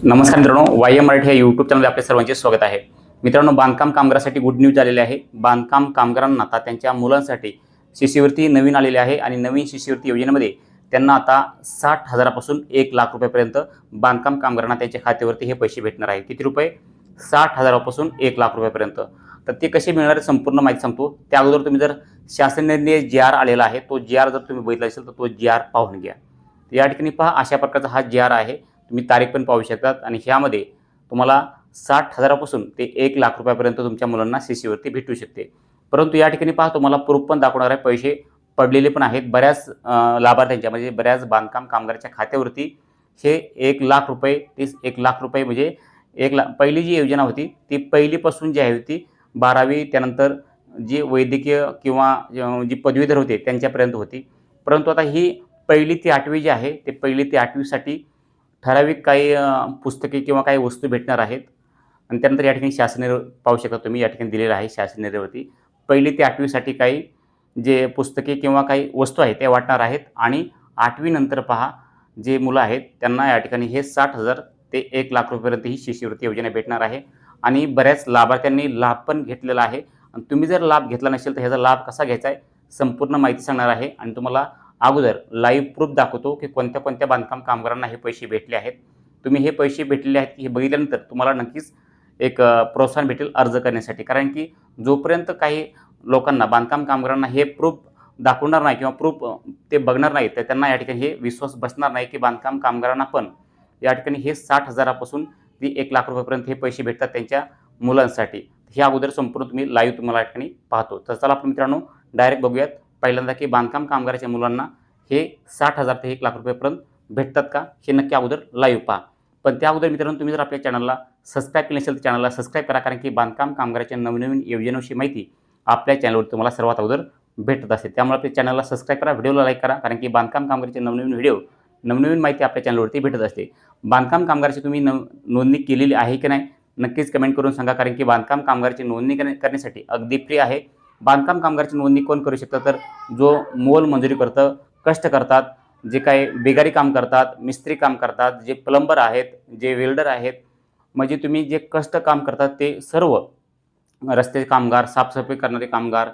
नमस्कार मित्रांनो, वाय मराठी या यूट्यूब चॅनलमध्ये आपले सर्वांचे स्वागत आहे. मित्रांनो, बांधकाम कामगारासाठी गुड न्यूज आलेली आहे. बांधकाम कामगारांना आता त्यांच्या मुलांसाठी शिष्यवृत्ती नवीन आलेली आहे आणि नवीन शिष्यवृत्ती योजनेमध्ये त्यांना आता 60,000 पासून 1,00,000 रुपयापर्यंत बांधकाम कामगारांना त्यांच्या खात्यावरती हे पैसे भेटणार आहेत. किती रुपये? 60,000 पासून 1,00,000 रुपयापर्यंत. तर ते कसे मिळणार संपूर्ण माहिती सांगतो. त्या अगोदर तुम्ही जर शासनाने जी-आर आलेला आहे, तो जी-आर जर तुम्ही बघितला असेल तर तो जी-आर पाहून घ्या. या ठिकाणी पहा, अशा प्रकारचा हा जी-आर आहे. तुम्ही तारीख पण पाहू शकतात आणि ह्यामध्ये तुम्हाला 60,000 पासून ते 1,00,000 रुपयापर्यंत तुमच्या मुलांना शिष्यवृत्ती भेटू शकते. परंतु या ठिकाणी पहा, तुम्हाला प्रूफ पण दाखवणार आहे. पैसे पडलेले पण आहेत बऱ्याच लाभार्थ्यांच्या, म्हणजे बऱ्याच बांधकाम कामगाराच्या खात्यावरती हे 1,00,000 रुपये, 1,00,000 रुपये म्हणजे 1,00,000. पहिली जी योजना होती ती पहिलीपासून जी आहे होती 12वी, त्यानंतर जी वैद्यकीय किंवा जी पदवीधर होते त्यांच्यापर्यंत होती. परंतु आता ही पहिली ते 8वी जी आहे, ते पहिली ते 8वीसाठी ठराविक काही पुस्तके किंवा काही वस्तू भेटणार आहेत. आणि त्यानंतर या ठिकाणी शासनाने पाहू शकता तुम्ही, या ठिकाणी दिलेलं आहे शासनावरती पहिली ते 8वीसाठी काही जे पुस्तके किंवा काही वस्तू आहेत त्या वाटणार आहेत. आणि 8वी नंतर पहा, जे मुलं आहेत त्यांना या ठिकाणी हे 60,000 ते 1,00,000 रुपयापर्यंत ही शिष्यवृत्ती योजना भेटणार आहे. आणि बऱ्याच लाभार्थ्यांनी लाभ पण घेतलेला आहे. आणि तुम्ही जर लाभ घेतला नसेल तर ह्याचा लाभ कसा घ्यायचा आहे संपूर्ण माहिती सांगणार आहे. आणि तुम्हाला अगोदर लाईव्ह प्रूफ दाखवतो की कोणत्या कोणत्या बांधकाम कामगारांना हे पैसे भेटले आहेत. तुम्ही हे पैसे भेटलेले आहेत की हे बघितल्यानंतर तुम्हाला नक्कीच एक प्रोत्साहन भेटेल अर्ज करण्यासाठी. कारण की जोपर्यंत काही लोकांना, बांधकाम कामगारांना हे प्रूफ दाखवणार नाही किंवा प्रूफ ते बघणार नाही, तर त्यांना या ठिकाणी हे विश्वास बसणार नाही की बांधकाम कामगारांना पण या ठिकाणी हे 60,000 पासून ते 1,00,000 रुपयापर्यंत हे पैसे भेटतात त्यांच्या मुलांसाठी. हे अगोदर संपूर्ण तुम्ही लाईव्ह तुम्हाला या ठिकाणी पाहतो. तर चला आपण मित्रांनो डायरेक्ट बघूयात पहिल्यांदा की बांधकाम कामगाराच्या मुलांना हे 60,000 ते 1,00,000 रुपयापर्यंत भेटतात का, हे नक्की अगोदर लाईव्ह पहा. पण त्या अगोदर मित्रांनो, तुम्ही जर आपल्या चॅनलला सबस्क्राईब केलं नसेल तर चॅनलला सबस्क्राईब करा. कारण की बांधकाम कामगाराच्या नवनवीन योजनांविषयी माहिती आपल्या चॅनलवर तुम्हाला सर्वात अगोदर भेटत असते. त्यामुळे आपल्या चॅनलला सबस्क्राईब करा, व्हिडिओला लाईक करा. कारण की बांधकाम कामगाराचे नवनवीन व्हिडिओ, नवनवीन माहिती आपल्या चॅनलवरती भेटत असते. बांधकाम कामगाराची तुम्ही नोंदणी केलेली आहे की नाही नक्कीच कमेंट करून सांगा. कारण की बांधकाम कामगाराची नोंदणी करण्यासाठी अगदी फ्री आहे. बांधकाम कामगाराची नोंदणी कोण करू शकतं, तर जो मोलमजुरी करतं, कष्ट करतात, जे काही बेगारी काम करतात, मिस्त्री काम करतात, जे प्लंबर आहेत, जे वेल्डर आहेत, म्हणजे तुम्ही जे कष्ट काम करतात ते सर्व रस्त्याचे कामगार, साफसफाई करणारे कामगार,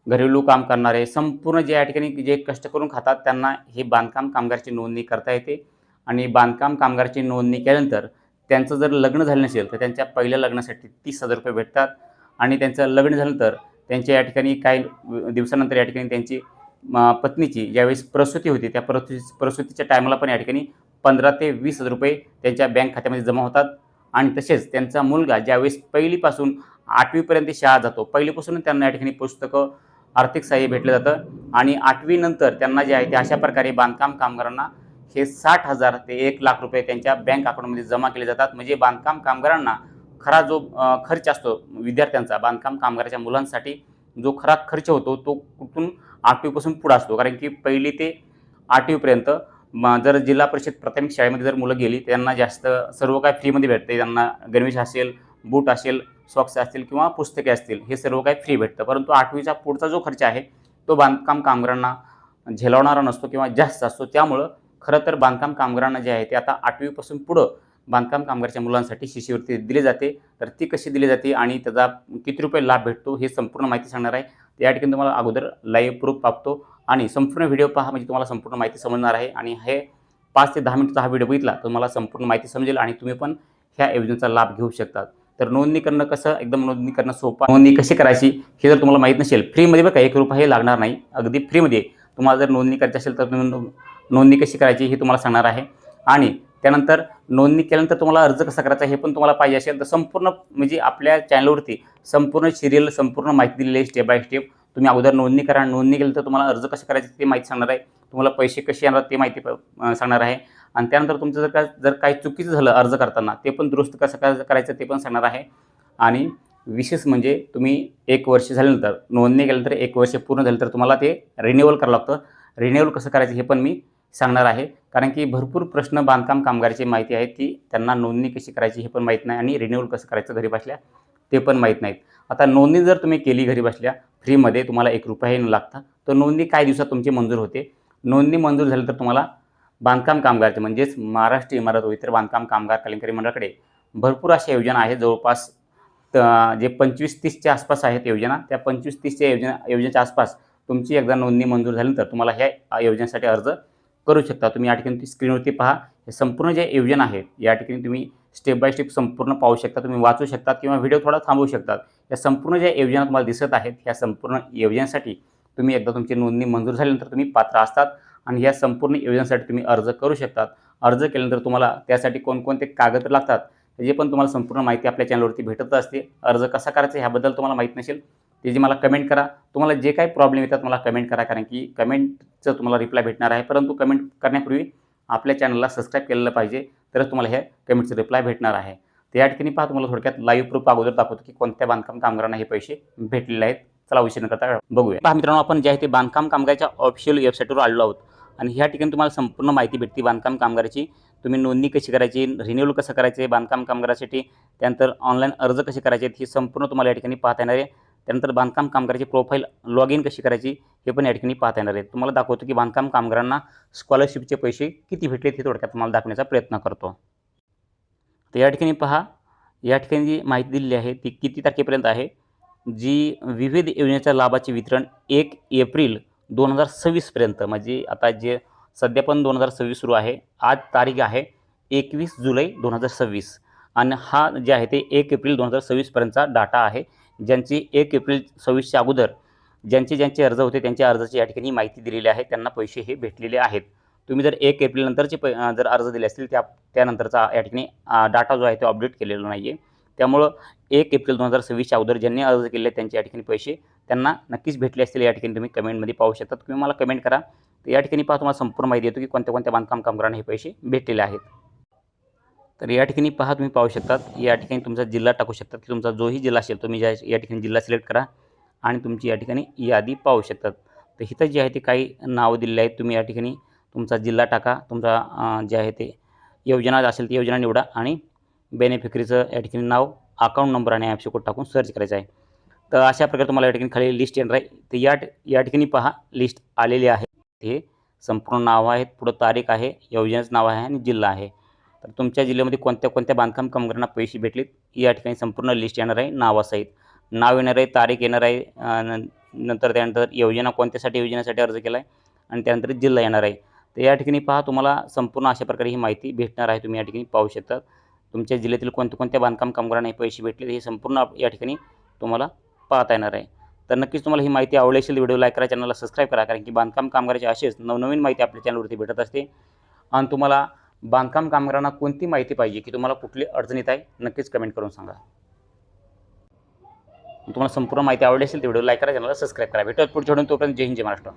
घरेलू काम करणारे, संपूर्ण जे या ठिकाणी जे कष्ट करून खातात त्यांना हे बांधकाम कामगाराची नोंदणी करता येते. आणि बांधकाम कामगाराची नोंदणी केल्यानंतर त्यांचं जर लग्न झालं नसेल तर त्यांच्या पहिल्या लग्नासाठी 30,000 रुपये भेटतात. आणि त्यांचं लग्न झाल्यानंतर त्यांच्या या ठिकाणी काही दिवसानंतर या ठिकाणी त्यांची पत्नीची ज्यावेळेस प्रसूती होती त्या प्रसूतीच्या टायमाला पण या ठिकाणी 15,000 ते 20,000 रुपये त्यांच्या बँक खात्यामध्ये जमा होतात. आणि तसेच त्यांचा मुलगा ज्यावेळेस पहिलीपासून 8वीपर्यंत शाळा जातो, पहिलीपासून त्यांना या ठिकाणी पुस्तकं, आर्थिक सहाय्य भेटलं जातं. आणि 8वी नंतर त्यांना जे आहे ते अशा प्रकारे बांधकाम कामगारांना हे 60,000 ते 1,00,000 रुपये त्यांच्या बँक अकाउंटमध्ये जमा केले जातात. म्हणजे बांधकाम कामगारांना खरा जो खर्च असतो विद्यार्थ्यांचा, बांधकाम कामगाराच्या मुलांसाठी जो खरा खर्च होतो तो कुठून 8वीपासून पुढे असतो. कारण की पहिली ते 8वीपर्यंत जर जिल्हा परिषद प्राथमिक शाळेमध्ये जर मुलं गेली त्यांना जास्त सर्व काही फ्रीमध्ये भेटते. त्यांना गणवेश असेल, बूट असेल, सॉक्स असतील किंवा पुस्तके असतील, हे सर्व काही फ्री भेटतं. परंतु 8वीचा पुढचा जो खर्च आहे तो बांधकाम कामगारांना झेलावणारा नसतो किंवा जास्त असतो. त्यामुळं खरं तर बांधकाम कामगारांना जे आहे ते आता 8वीपासून पुढं बांधकाम कामगाराच्या मुलांसाठी शिष्यवृत्ती दिली जाते. तर ती कशी दिली जाते आणि त्याचा किती रुपये लाभ भेटतो हे संपूर्ण माहिती सांगणार आहे. या ठिकाणी तुम्हाला अगोदर लाईव्ह प्रूफ पाहतो आणि संपूर्ण व्हिडिओ पहा, म्हणजे तुम्हाला संपूर्ण माहिती समजणार आहे. आणि हे 5 ते 10 मिनिटचा हा व्हिडिओ बघितला तर तुम्हाला संपूर्ण माहिती समजेल आणि तुम्ही पण ह्या योजनेचा लाभ घेऊ शकतात. तर नोंदणी करणं कसं, एकदम नोंदणी करणं सोपं. नोंदणी कशी करायची हे जर तुम्हाला माहीत नसेल, फ्रीमध्ये बघा, 1 रुपयाही लागणार नाही, अगदी फ्रीमध्ये तुम्हाला जर नोंदणी करायची असेल तर नोंदणी कशी करायची हे तुम्हाला सांगणार आहे. आणि त्यानंतर नोंदणी केल्यानंतर तुम्हाला अर्ज कसा करायचा हे पण तुम्हाला पाहिजे असेल तर संपूर्ण म्हणजे आपल्या चॅनलवरती संपूर्ण सिरियल, संपूर्ण माहिती दिलेली आहे स्टेप बाय स्टेप. तुम्ही अगोदर नोंदणी करा. नोंदणी केल्यानंतर तुम्हाला अर्ज कसे करायचे ते माहिती सांगणार आहे. तुम्हाला पैसे कसे येणार ते माहिती सांगणार आहे. आणि त्यानंतर तुमचं जर काही चुकीचं झालं अर्ज करताना ते पण दुरुस्त कसं करायचं ते पण सांगणार आहे. आणि विशेष म्हणजे तुम्ही 1 वर्ष झाल्यानंतर नोंदणी केल्यानंतर 1 वर्ष पूर्ण झालं तर तुम्हाला ते रिन्युअल करावं लागतं. रिन्युअल कसं करायचं हे पण मी सांगणार आहे. कारण की भरपूर प्रश्न बांधकाम कामगाराची माहिती आहे ती त्यांना नोंदणी कशी करायची हे पण माहीत नाही आणि रिन्युअल कसं करायचं घरी बसल्या ते पण माहीत नाहीत. आता नोंदणी जर तुम्ही केली घरी बसल्या फ्रीमध्ये, तुम्हाला 1 रुपयाही न लागता, तर नोंदणी काही दिवसात तुमची मंजूर होते. नोंदणी मंजूर झाली तर तुम्हाला बांधकाम कामगारचे म्हणजेच महाराष्ट्र इमारत व इतर बांधकाम कामगार कल्याणकारी मंडळाकडे भरपूर अशा योजना आहेत. जवळपास जे 25-30च्या आसपास आहेत योजना. त्या 25-30च्या योजनेच्या आसपास तुमची एकदा नोंदणी मंजूर झाल्यानंतर तुम्हाला ह्या योजनेसाठी अर्ज करू शकता. तुम्ही या ठिकाणी स्क्रीनवरती पहा. हे संपूर्ण ज्या योजना आहेत या ठिकाणी तुम्ही स्टेप बाय स्टेप संपूर्ण पाहू शकता. तुम्ही वाचू शकता किंवा व्हिडिओ थोडा थांबवू शकता. या संपूर्ण ज्या योजना तुम्हाला दिसत आहेत ह्या संपूर्ण योजनेसाठी तुम्ही एकदा तुमची नोंदणी मंजूर झाल्यानंतर तुम्ही पात्र असतात आणि ह्या संपूर्ण योजनेसाठी तुम्ही अर्ज करू शकतात. अर्ज केल्यानंतर तुम्हाला त्यासाठी कोणकोणते कागद लागतात त्याची पण तुम्हाला संपूर्ण माहिती आपल्या चॅनलवरती भेटत असते. अर्ज कसा करायचा ह्याबद्दल तुम्हाला माहीत नसेल त्याची मला कमेंट करा. तुम्हाला जे काही प्रॉब्लेम येतात मला कमेंट करा, कारण की कमेंटचं तुम्हाला रिप्लाय भेटणार आहे. परंतु कमेंट करण्यापूर्वी आपल्या चॅनलला सबस्क्राईब केलेलं पाहिजे, तरच तुम्हाला ह्या कमेंटचं रिप्लाय भेटणार आहे. तर या ठिकाणी पहा, तुम्हाला थोडक्यात लाईव्ह प्रूफ अगोदर दाखवतो की कोणत्या बांधकाम कामगारांना हे पैसे भेटलेले आहेत. चला उशीर न करता बघूया. पहा मित्रांनो, आपण जे आहे ते बांधकाम कामगाराच्या ऑफिशियल वेबसाईटवर आलेलो आहोत आणि ह्या ठिकाणी तुम्हाला संपूर्ण माहिती भेटते बांधकाम कामगाराची. तुम्ही नोंदणी कशी करायची, रिन्युअल कसं करायचे बांधकाम कामगारासाठी, त्यानंतर ऑनलाईन अर्ज कसे करायचे ही संपूर्ण तुम्हाला या ठिकाणी पाहता येणार आहे. त्यानंतर बांधकाम कामगाराची प्रोफाईल लॉग इन कशी करायची हे पण या ठिकाणी पाहता येणार आहे. तुम्हाला दाखवतो की बांधकाम कामगारांना स्कॉलरशिपचे पैसे किती भेटलेत हे थोडक्यात तुम्हाला दाखवण्याचा प्रयत्न करतो. तर या ठिकाणी पहा, या ठिकाणी जी माहिती दिलेली आहे ती किती तारखेपर्यंत आहे. जी विविध योजनेच्या लाभाचे वितरण 1 एप्रिल 2026 पर्यंत, म्हणजे आता जे सध्या पण 2026 सुरू आहे. आज तारीख आहे 21 जुलै 2026 आणि हा जे आहे ते 1 एप्रिल 2026 पर्यंतचा डाटा आहे. ज्यांची 1 एप्रिल 26च्या अगोदर ज्यांचे अर्ज होते त्यांच्या अर्जाची या ठिकाणी माहिती दिलेली आहे, त्यांना पैसे हे भेटलेले आहेत. तुम्ही जर 1 एप्रिल नंतरचे जर अर्ज दिले असतील त्यानंतरचा या ठिकाणी डाटा जो आहे तो अपडेट केलेला नाही आहे. त्यामुळं 1 एप्रिल 2026च्या अगोदर ज्यांनी अर्ज केले त्यांचे या ठिकाणी पैसे त्यांना नक्कीच भेटले असतील. या ठिकाणी तुम्ही कमेंटमध्ये पाहू शकता. तुम्ही मला कमेंट करा. तर या ठिकाणी पहा, तुम्हाला संपूर्ण माहिती देतो की कोणत्या कोणत्या बांधकाम कामगारांना हे पैसे भेटलेले आहेत. तर या ठिकाणी पहा, तुम्ही पाहू शकतात. या ठिकाणी तुमचा जिल्हा टाकू शकतात की तुमचा जोही जिल्हा असेल तुम्ही या ठिकाणी जिल्हा सिलेक्ट करा आणि तुमची या ठिकाणी यादी पाहू शकतात. तर इथं जे आहे ते काही नावं दिलेली आहेत. तुम्ही या ठिकाणी तुमचा जिल्हा टाका, तुमचा जे आहे ते योजना असेल ती योजना निवडा आणि बेनिफिशरीचं या ठिकाणी नाव, अकाउंट नंबर आणि ॲप्स कोड टाकून सर्च करायचं आहे. तर अशा प्रकारे तुम्हाला या ठिकाणी खाली लिस्ट येणार आहे. तर या ठिकाणी पहा, लिस्ट आलेली आहे. हे संपूर्ण नावं आहेत, पुढं तारीख आहे, योजनेचं नाव आहे आणि जिल्हा आहे. तर तुमच्या जिल्ह्यामध्ये कोणत्या कोणत्या बांधकाम कामगारांना पैसे भेटलेत या ठिकाणी संपूर्ण लिस्ट येणार आहे. नावासहित नाव येणार आहे, तारीख येणार आहे, नंतर त्यानंतर योजना कोणत्यासाठी योजनेसाठी अर्ज केला आहे आणि त्यानंतर जिल्हा येणार आहे. तर या ठिकाणी पहा, तुम्हाला संपूर्ण अशा प्रकारे ही माहिती भेटणार आहे. तुम्ही या ठिकाणी पाहू शकता तुमच्या जिल्ह्यातील कोणत्या बांधकाम कामगारांना हे पैसे भेटले हे संपूर्ण या ठिकाणी तुम्हाला पाहता येणार आहे. तर नक्कीच तुम्हाला ही माहिती आवडली असेल व्हिडिओ लाईक करा, चॅनलला सबस्क्राईब करा, कारण की बांधकाम कामगाराची असेच नवनवीन माहिती आपल्या चॅनलवरती भेटत असते. आणि तुम्हाला बांधकाम कामगारांना कोणती माहिती पाहिजे की तुम्हाला कुठली अडचण येत आहे नक्कीच कमेंट करून सांगा. तुम्हाला संपूर्ण माहिती आवडली असेल तर व्हिडिओ लाईक करा, चॅनलला सबस्क्राईब करा. भेटूयात पुढच्या व्हिडिओ. तोपर्यंत जय हिंद, जय महाराष्ट्र.